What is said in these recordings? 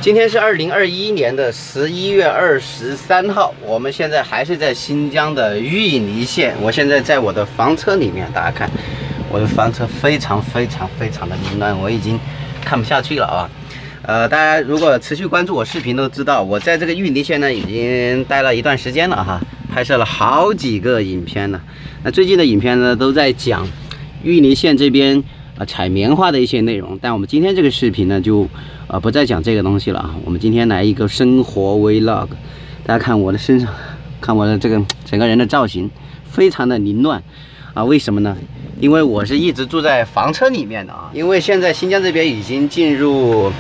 今天是2021年的11月23号，我们现在还是在新疆的玉尼县。我现在在我的房车里面，大家看，我的房车非常的凌乱，我已经看不下去了啊。大家如果持续关注我视频都知道，我在这个玉尼县呢已经待了一段时间了哈，拍摄了好几个影片了。那最近的影片呢都在讲玉尼县这边采棉花的一些内容，但我们今天这个视频呢就不再讲这个东西了啊。我们今天来一个生活 vlog， 大家看我的身上，看我的这个整个人的造型非常的凌乱啊。为什么呢？因为我是一直住在房车里面的啊。因为现在新疆这边已经进入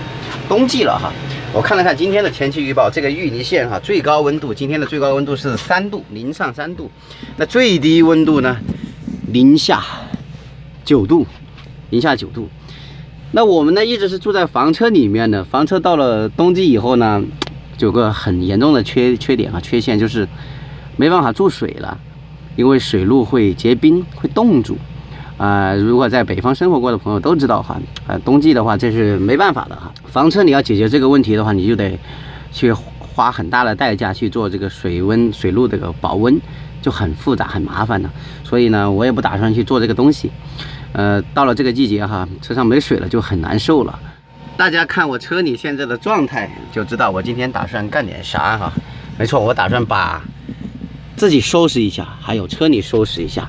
冬季了哈。我看了看今天的天气预报，这个玉尼县哈最高温度，今天的最高温度是3度，零上3度，那最低温度呢零下9度。那我们呢一直是住在房车里面的，房车到了冬季以后呢，有个很严重的缺点和缺陷，就是没办法注水了，因为水路会结冰，会冻住。如果在北方生活过的朋友都知道哈，冬季的话这是没办法的哈。房车你要解决这个问题的话，你就得去花很大的代价去做这个水路这个保温，就很复杂很麻烦的。所以呢，我也不打算去做这个东西。到了这个季节哈，车上没水了就很难受了。大家看我车里现在的状态就知道我今天打算干点啥哈。没错，我打算把自己收拾一下，还有车里收拾一下。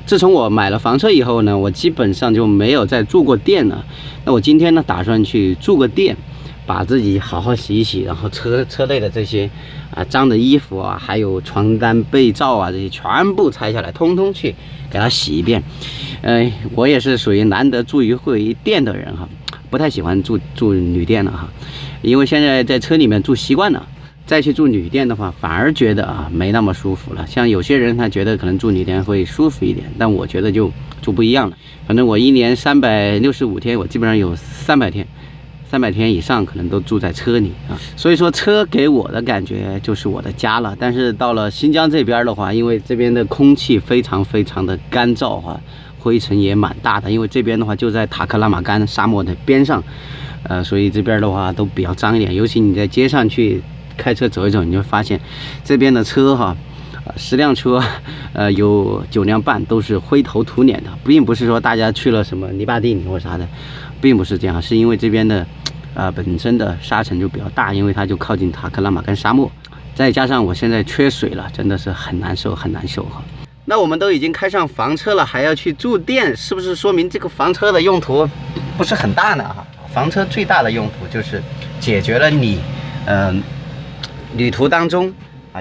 自从我买了房车以后呢，我基本上就没有再住过店了。那我今天呢，打算去住个店，把自己好好洗一洗，然后车内的这些脏的衣服啊，还有床单被罩啊，这些全部拆下来，通通去给它洗一遍。我也是属于难得住一回店的人哈，不太喜欢住旅店了哈，因为现在在车里面住习惯了，再去住旅店的话，反而觉得没那么舒服了。像有些人他觉得可能住旅店会舒服一点，但我觉得就不一样了。反正我一年365天，我基本上有300天以上可能都住在车里啊。所以说车给我的感觉就是我的家了。但是到了新疆这边的话，因为这边的空气非常的干燥哈，灰尘也蛮大的。因为这边的话就在塔克拉玛干沙漠的边上，所以这边的话都比较脏一点。尤其你在街上去开车走一走，你就发现这边的车哈，10辆车，有9辆半都是灰头土脸的，并不是说大家去了什么泥巴地里或啥的，并不是这样，是因为这边的本身的沙尘就比较大，因为它就靠近塔克拉玛干沙漠，再加上我现在缺水了，真的是很难受哈。那我们都已经开上房车了，还要去住店，是不是说明这个房车的用途不是很大呢哈？房车最大的用途就是解决了你旅途当中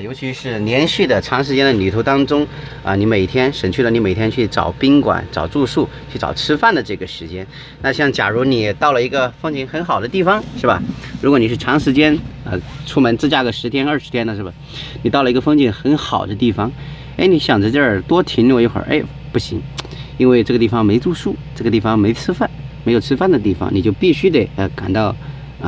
尤其是连续的长时间的旅途当中你每天省去了你每天去找宾馆、找住宿、去找吃饭的这个时间。那像假如你到了一个风景很好的地方，是吧？如果你是长时间出门自驾个10天20天的，是吧？你到了一个风景很好的地方，你想在这儿多停留一会儿，不行，因为这个地方没住宿，这个地方没吃饭，没有吃饭的地方，你就必须得赶到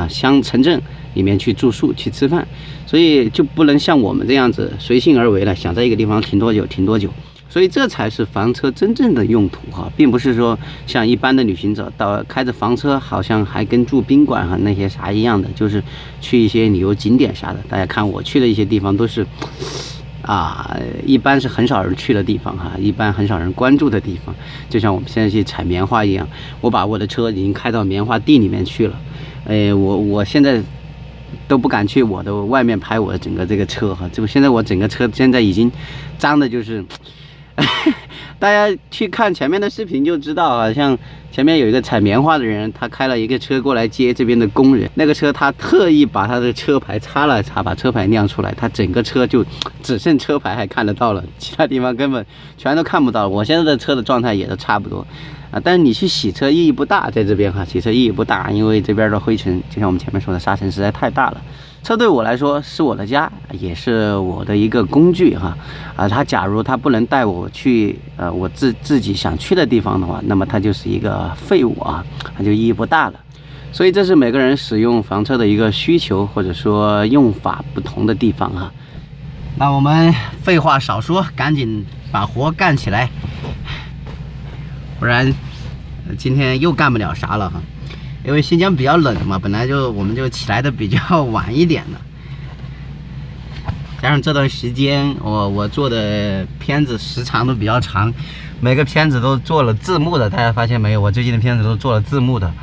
城镇里面去住宿去吃饭，所以就不能像我们这样子随性而为了，想在一个地方停多久。所以这才是房车真正的用途哈，并不是说像一般的旅行者开着房车好像还跟住宾馆那些啥一样的，就是去一些旅游景点啥的。大家看我去的一些地方都是一般是很少人去的地方哈，一般很少人关注的地方。就像我们现在去采棉花一样，我把我的车已经开到棉花地里面去了。我现在都不敢去我的外面拍我的整个这个车哈，现在我整个车现在已经脏的就是大家去看前面的视频就知道啊，像前面有一个采棉花的人，他开了一个车过来接这边的工人，那个车他特意把他的车牌擦了擦，把车牌亮出来，他整个车就只剩车牌还看得到了，其他地方根本全都看不到。我现在的车的状态也都差不多但是你去洗车意义不大，在这边哈，洗车意义不大，因为这边的灰尘就像我们前面说的沙尘实在太大了。车对我来说是我的家，也是我的一个工具哈它假如它不能带我去我自己想去的地方的话，那么它就是一个废物它就意义不大了。所以这是每个人使用房车的一个需求或者说用法不同的地方哈。那我们废话少说，赶紧把活干起来，不然今天又干不了啥了哈。因为新疆比较冷嘛，本来我们就起来的比较晚一点的。加上这段时间我做的片子时长都比较长，每个片子都做了字幕的，大家发现没有？我最近的片子都做了字幕的，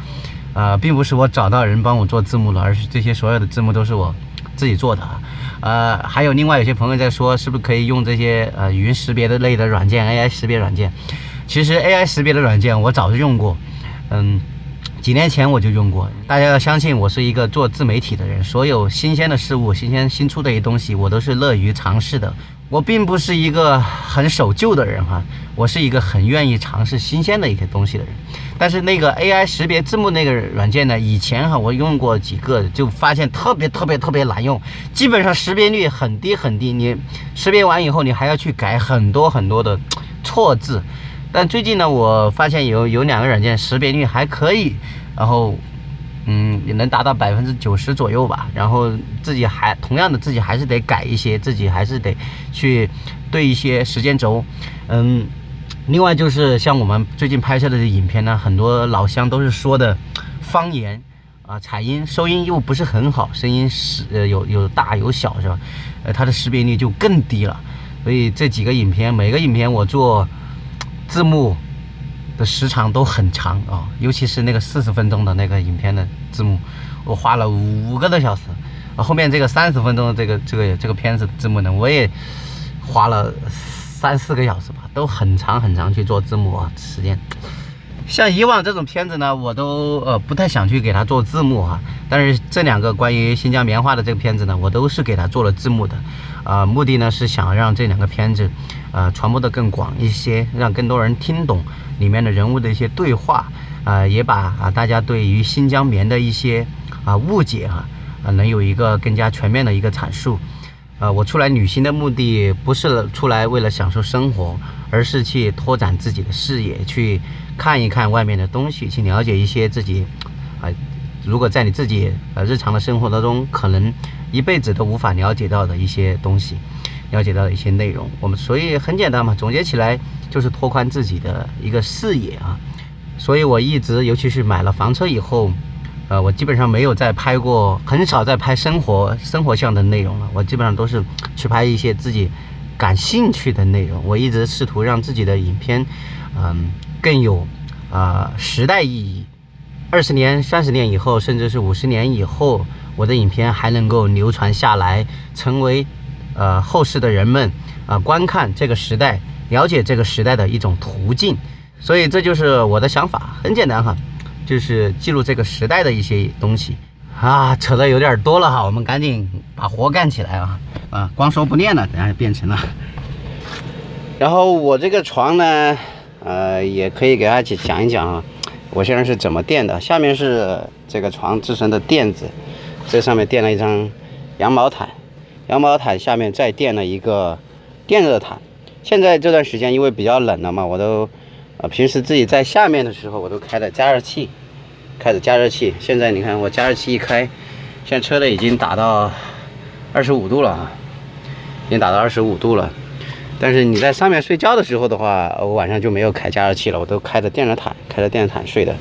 并不是我找到人帮我做字幕了，而是这些所有的字幕都是我自己做的啊。还有另外有些朋友在说，是不是可以用这些语音识别的类的软件 ，AI 识别软件？其实 AI 识别的软件我早就用过，几年前我就用过。大家要相信我是一个做自媒体的人，所有新鲜的事物、新出的一些东西，我都是乐于尝试的。我并不是一个很守旧的人哈，我是一个很愿意尝试新鲜的一个东西的人。但是那个 AI 识别字幕那个软件呢，以前我用过几个，就发现特别难用，基本上识别率很低很低。你识别完以后，你还要去改很多的错字。但最近呢，我发现有2个软件识别率还可以，然后也能达到90%左右吧。然后自己还是得改一些，自己还是得去对一些时间轴。另外就是像我们最近拍摄的影片呢，很多老乡都是说的方言采音收音又不是很好，声音有大有小是吧？它的识别率就更低了。所以这几个影片，每个影片我做字幕的时长都很长尤其是那个40分钟的那个影片的字幕，我花了5个多小时。后面这个30分钟的这个片子字幕呢，我也花了3、4个小时吧，都很长去做字幕时间。像以往这种片子呢，我都不太想去给它做字幕但是这2个关于新疆棉花的这个片子呢，我都是给它做了字幕的。目的呢是想让这2个片子传播的更广一些，让更多人听懂里面的人物的一些对话，也把大家对于新疆棉的一些误解能有一个更加全面的一个阐述。我出来旅行的目的不是出来为了享受生活，而是去拓展自己的视野，去看一看外面的东西，去了解一些自己如果在你自己日常的生活当中可能一辈子都无法了解到的一些东西，了解到的一些内容。所以很简单嘛，总结起来就是拓宽自己的一个视野所以我一直，尤其是买了房车以后，我基本上没有再拍过，很少再拍生活向的内容了。我基本上都是去拍一些自己感兴趣的内容。我一直试图让自己的影片更有时代意义。20年、30年以后，甚至是50年以后，我的影片还能够流传下来，成为后世的人们观看这个时代、了解这个时代的一种途径。所以这就是我的想法，很简单就是记录这个时代的一些东西扯得有点多了我们赶紧把活干起来光说不练了，等下就变成了。然后我这个床呢，也可以给大家讲一讲我现在是怎么垫的。下面是这个床自身的垫子，这上面垫了一张羊毛毯，羊毛毯下面再垫了一个电热毯。现在这段时间因为比较冷了嘛，我都平时自己在下面的时候我都开着加热器，现在你看我加热器一开，现在车的已经打到25度了已经打到25度了。但是你在上面睡觉的时候的话，我晚上就没有开加热器了，我都开着电热毯睡的。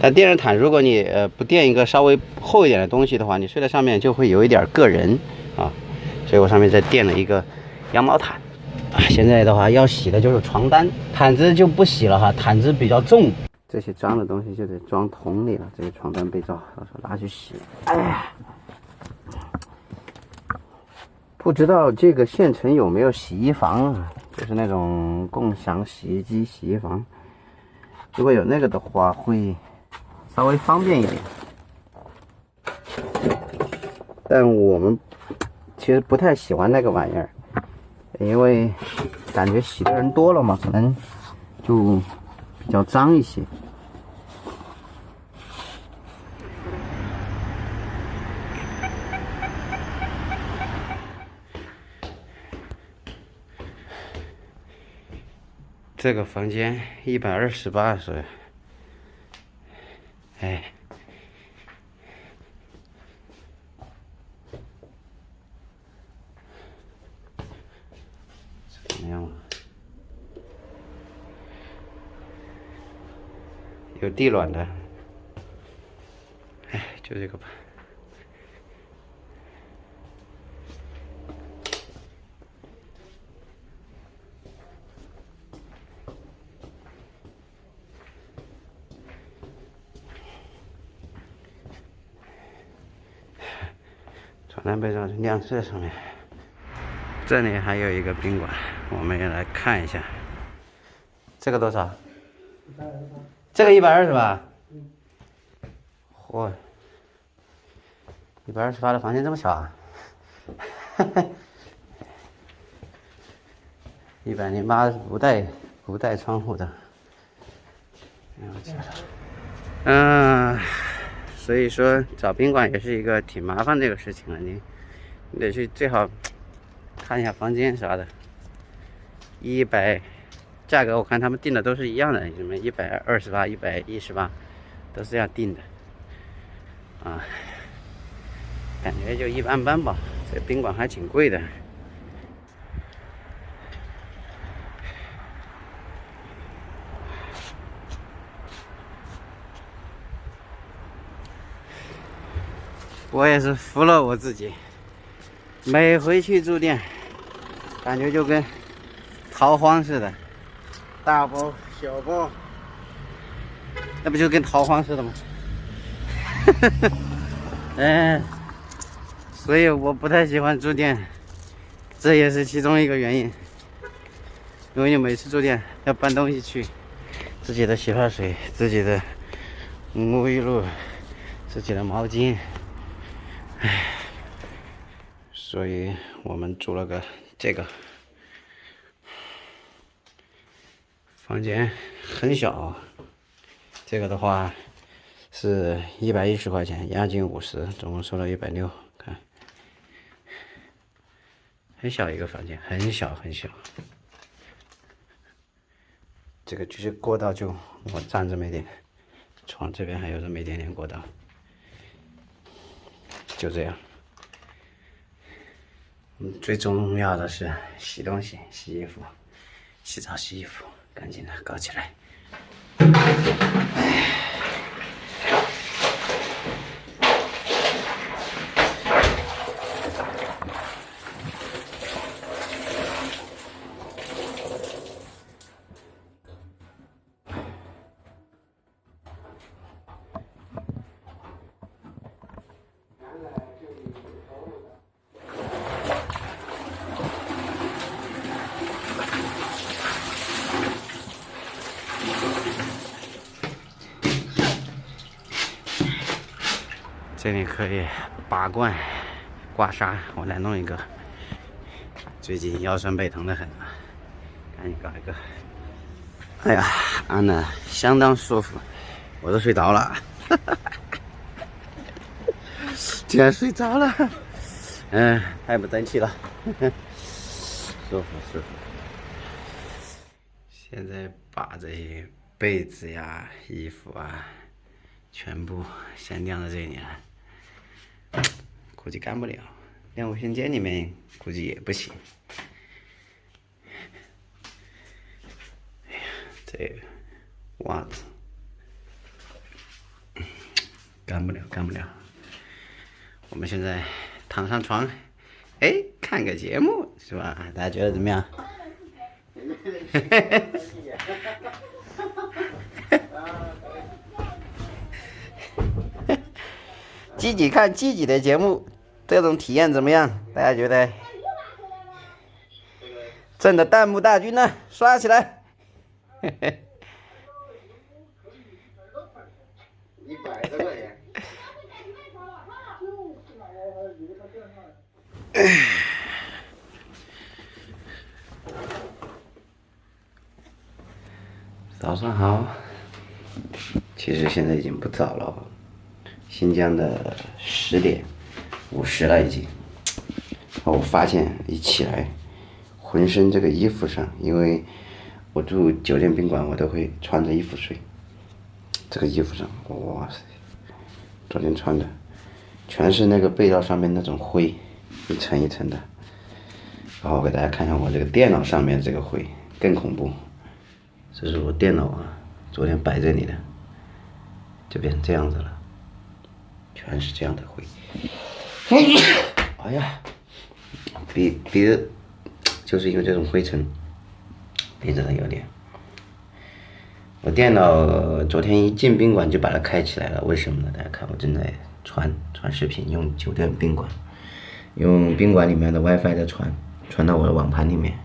但电热毯如果你不垫一个稍微厚一点的东西的话，你睡在上面就会有一点硌人所以我上面再垫了一个羊毛毯。现在的话要洗的就是床单，毯子就不洗了毯子比较重，这些脏的东西就得装桶里了。这个床单被罩到时候拿去洗。不知道这个县城有没有洗衣房就是那种共享洗衣机、洗衣房。如果有那个的话，会稍微方便一点。但我们其实不太喜欢那个玩意儿，因为感觉洗的人多了嘛，可能就比较脏一些。这个房间128岁，怎么样了？有地暖的。就这个吧。床单被装成晾车上面。这里还有一个宾馆，我们也来看一下。这个多少？这个120吧？嚯，128的房间这么小啊！108是不带窗户的。所以说找宾馆也是一个挺麻烦这个事情了，你得去最好看一下房间啥的。100，价格我看他们定的都是一样的，什么128、118，都是这样定的。感觉就一般般吧。这宾馆还挺贵的。我也是服了我自己，每回去住店，感觉就跟逃荒似的，大包小包，那不就跟逃荒似的吗？所以我不太喜欢住店，这也是其中一个原因。因为你每次住店要搬东西去，自己的洗发水、自己的沐浴露、自己的毛巾。所以我们租了个这个房间，很小。这个的话是110块钱，押金50，总共收了160。看，很小一个房间，很小很小。这个就是过道，就我站这么一点，床这边还有这么一点点过道。就这样。最重要的是洗东西、洗衣服、洗澡、洗衣服，赶紧的搞起来。这里可以拔罐、刮痧，我来弄一个。最近腰酸背疼的很啊，赶紧搞一个。哎呀，按的相当舒服，我都睡着了，竟然睡着了，太不争气了，舒服舒服。现在把这些被子呀、衣服啊，全部先晾在这里了。估计干不了，晾卫生间里面估计也不行。哎呀，这个袜子干不了，干不了。我们现在躺上床，看个节目是吧？大家觉得怎么样？自己看自己的节目，这种体验怎么样？大家觉得？朕的弹幕大军呢？刷起来！100多块钱。早上好。其实现在已经不早了。新疆的10点50了已经。我发现一起来，浑身这个衣服上，因为我住酒店宾馆，我都会穿着衣服睡。这个衣服上，哇塞，昨天穿的全是那个被罩上面那种灰，一层一层的。然后我给大家看一下我这个电脑上面这个灰更恐怖。这是我电脑啊，昨天摆这里的，就变成这样子了。全是这样的灰。哎呀，鼻子就是因为这种灰尘，鼻子上有点。我电脑昨天一进宾馆就把它开起来了，为什么呢？大家看，我正在传视频，用酒店宾馆，用宾馆里面的 WiFi 在传到我的网盘里面。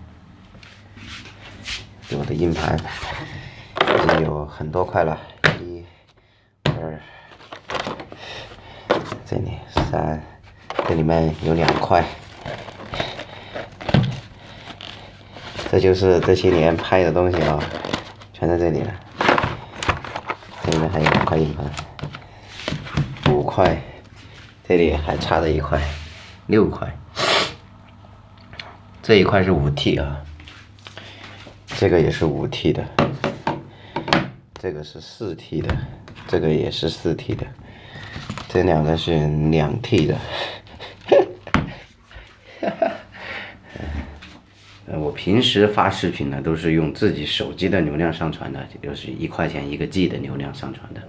我的硬盘已经有很多块了，1、2，这里3，这里面有2块。这就是这些年拍的东西啊，全在这里了。这里面还有2块硬盘，5块，这里还差了1块，6块。这一块是5T 啊，这个也是5T 的，这个是4T 的，这个也是4T 的，这2个是2T 的。我平时发视频呢，都是用自己手机的流量上传的，就是1块钱1个 G 的流量上传的。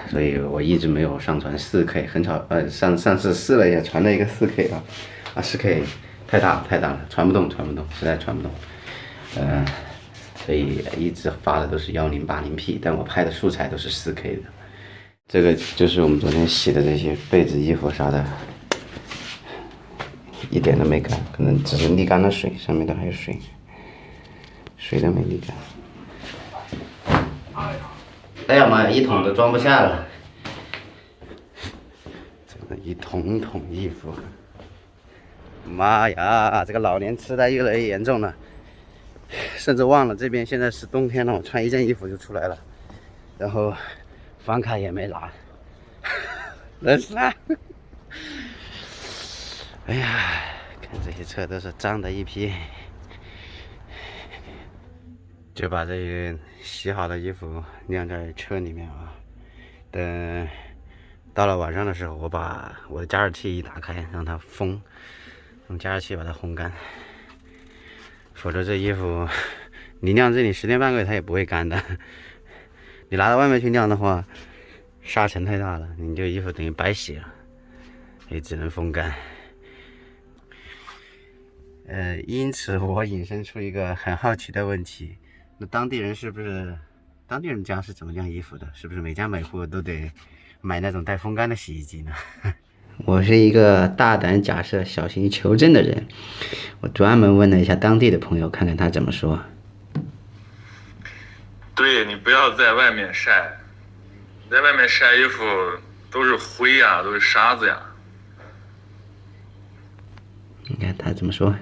所以我一直没有上传4K， 很少。上次试了一下，传了一个4K 4K 太大了，传不动，实在传不动。所以一直发的都是1080P， 但我拍的素材都是4K 的。这个就是我们昨天洗的这些被子、衣服啥的。一点都没干，可能只是沥干了水，上面都还有水，水都没沥干。哎呀妈呀，1桶都装不下了，真的1桶衣服。妈呀，这个老年痴呆越来越严重了，甚至忘了这边现在是冬天了，我穿1件衣服就出来了，然后房卡也没拿，冷死了。哎呀，看这些车都是脏的一批，就把这些洗好的衣服晾在车里面啊。等到了晚上的时候，我把我的加热器一打开，让它风，用加热器把它烘干。否则这衣服你晾这里10天半个月它也不会干的。你拿到外面去晾的话，沙尘太大了，你这衣服等于白洗了，也只能风干。因此我引申出一个很好奇的问题，那当地人家是怎么晾衣服的？是不是每家每户都得买那种带风干的洗衣机呢？我是一个大胆假设、小心求证的人，我专门问了一下当地的朋友，看看他怎么说。对，你不要在外面晒，在外面晒衣服都是灰呀，都是沙子呀。你看他怎么说？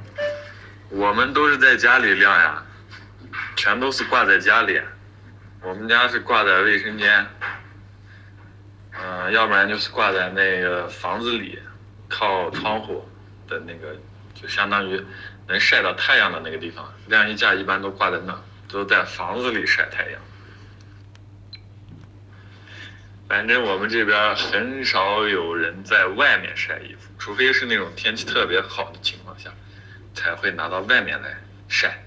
我们都是在家里晾呀，全都是挂在家里。我们家是挂在卫生间，要不然就是挂在那个房子里，靠窗户的那个，就相当于能晒到太阳的那个地方。晾衣架一般都挂在那，都在房子里晒太阳。反正我们这边很少有人在外面晒衣服，除非是那种天气特别好的情况下，才会拿到外面来晒。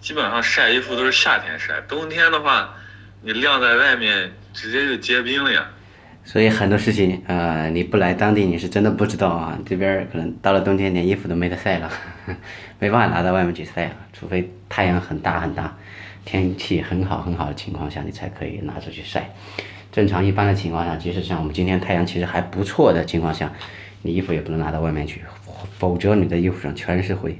基本上晒衣服都是夏天晒，冬天的话，你晾在外面直接就结冰了呀。所以很多事情你不来当地你是真的不知道啊。这边可能到了冬天连衣服都没得晒了，没办法拿到外面去晒了，除非太阳很大，天气很好的情况下，你才可以拿出去晒。正常一般的情况下，即使像我们今天太阳其实还不错的情况下，你衣服也不能拿到外面去，否则你的衣服上全是灰。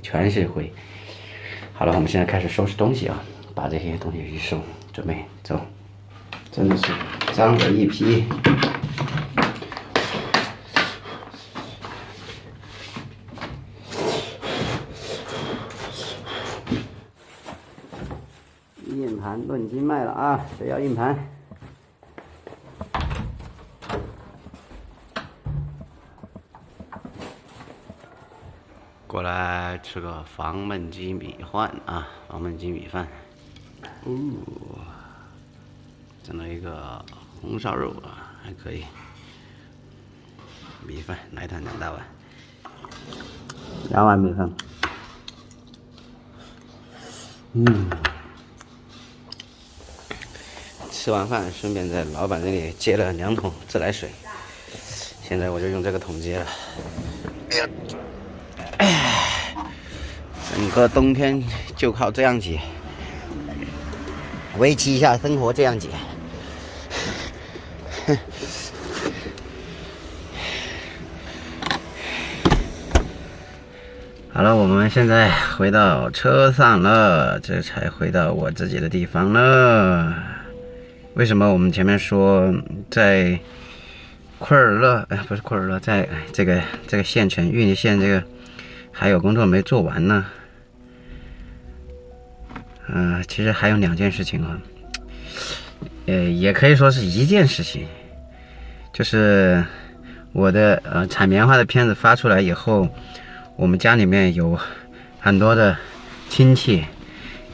好了，我们现在开始收拾东西啊，把这些东西一收，准备走。真的是脏的一批。硬盘论斤卖了啊，谁要硬盘？过来吃个黄焖鸡米饭啊，黄焖鸡米饭。整了一个红烧肉啊，还可以。米饭来一汤2大碗，2碗米饭。吃完饭顺便在老板这里接了2桶自来水，现在我就用这个桶接了。哎呀，整个冬天就靠这样解，维持一下生活这样解。好了，我们现在回到车上了，这才回到我自己的地方了。为什么我们前面说在库尔勒，不是库尔勒，在这个县城玉里县这个还有工作没做完呢？其实还有2件事情啊，也可以说是一件事情，就是我的采棉花的片子发出来以后。我们家里面有很多的亲戚，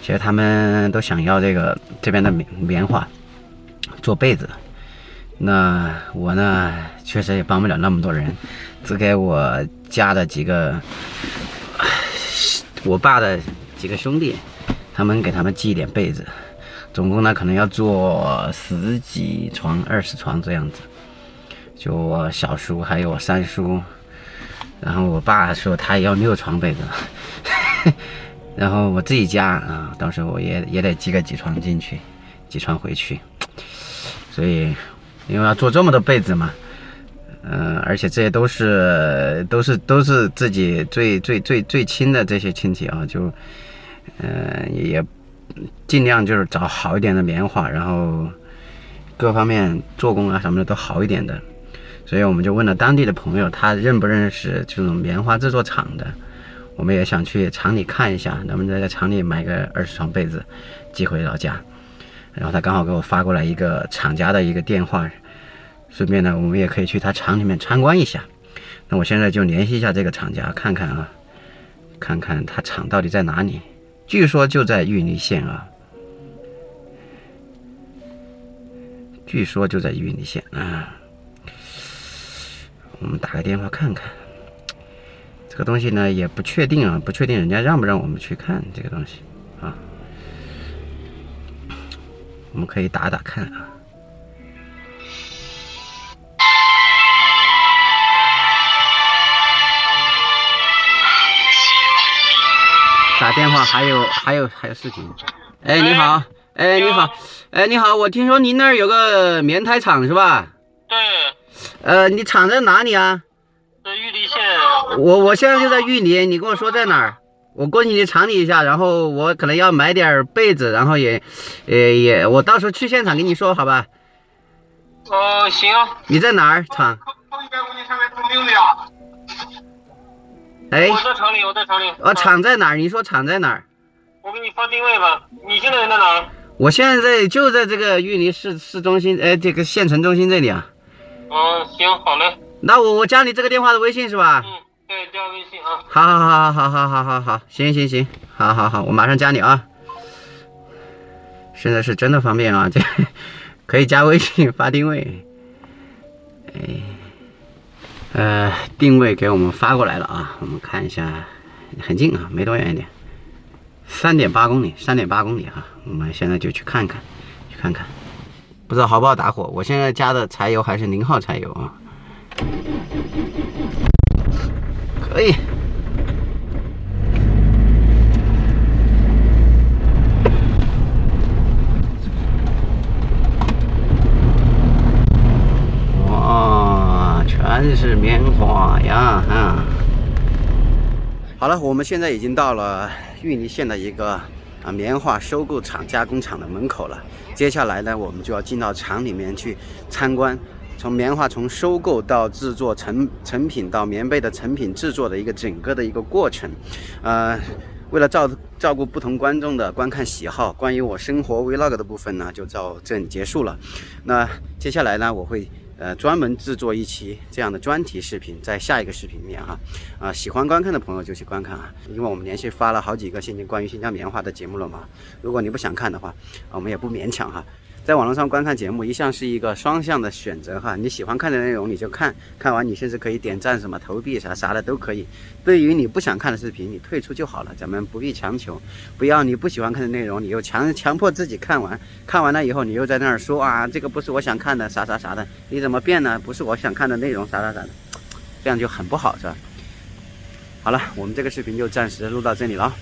其实他们都想要这边的棉花做被子。那我呢，确实也帮不了那么多人，只给我家的几个，我爸的几个兄弟，给他们寄一点被子，总共呢可能要做10几床、20床这样子。就我小叔还有我3叔。然后我爸说他也要6床被子，然后我自己家到时候我也得寄个几床进去，几床回去。所以因为要做这么多被子嘛，而且这些都是自己最亲的这些亲戚啊，就也尽量就是找好一点的棉花，然后各方面做工啊什么的都好一点的。所以我们就问了当地的朋友，他认不认识这种棉花制作厂的。我们也想去厂里看一下，能不能在厂里买个20床被子寄回老家。然后他刚好给我发过来一个厂家的一个电话，顺便呢我们也可以去他厂里面参观一下。那我现在就联系一下这个厂家，看看他厂到底在哪里。据说就在玉里县啊，据说就在玉里县啊。我们打个电话看看，这个东西呢也不确定啊，不确定人家让不让我们去看这个东西啊。我们可以打看啊。打电话还有视频。哎，你好，哎，你好，哎，你好，我听说您那儿有个棉胎厂是吧？对。你厂在哪里啊？在玉里县。我现在就在玉里，你跟我说在哪儿？我过去你厂里一下，然后我可能要买点被子，然后我到时候去现场跟你说，好吧？行。你在哪儿厂？哎，我在厂里。厂在哪儿？你说厂在哪儿？我给你发定位吧。你现在人在哪儿？我现在就在这个玉里市中心，这个县城中心这里啊。行，好嘞。那我加你这个电话的微信是吧？对，加微信啊。好，行，好，我马上加你啊。现在是真的方便啊，这可以加微信发定位。定位给我们发过来了啊，我们看一下，很近啊，没多远一点，3.8公里啊，我们现在就去看看，不知道好不好打火。我现在加的柴油还是0号柴油啊，可以。哇，全是棉花呀！好了，我们现在已经到了玉里县的一个棉花收购厂加工厂的门口了。接下来呢，我们就要进到厂里面去参观，从棉花从收购到制作成品到棉被的成品制作的一个整个的一个过程。为了照顾不同观众的观看喜好，关于我生活 vlog 的部分呢，就到这里结束了。那接下来呢，我会专门制作一期这样的专题视频，在下一个视频里面喜欢观看的朋友就去观看啊，因为我们连续发了好几个关于新疆棉花的节目了嘛。如果你不想看的话，我们也不勉强哈。在网络上观看节目一向是一个双向的选择哈，你喜欢看的内容你就看，看完你甚至可以点赞什么投币啥的都可以。对于你不想看的视频，你退出就好了，咱们不必强求。不要你不喜欢看的内容，你又强迫自己看完，看完了以后你又在那儿说啊，这个不是我想看的啥的，你怎么变呢？不是我想看的内容啥的，这样就很不好是吧？好了，我们这个视频就暂时录到这里了。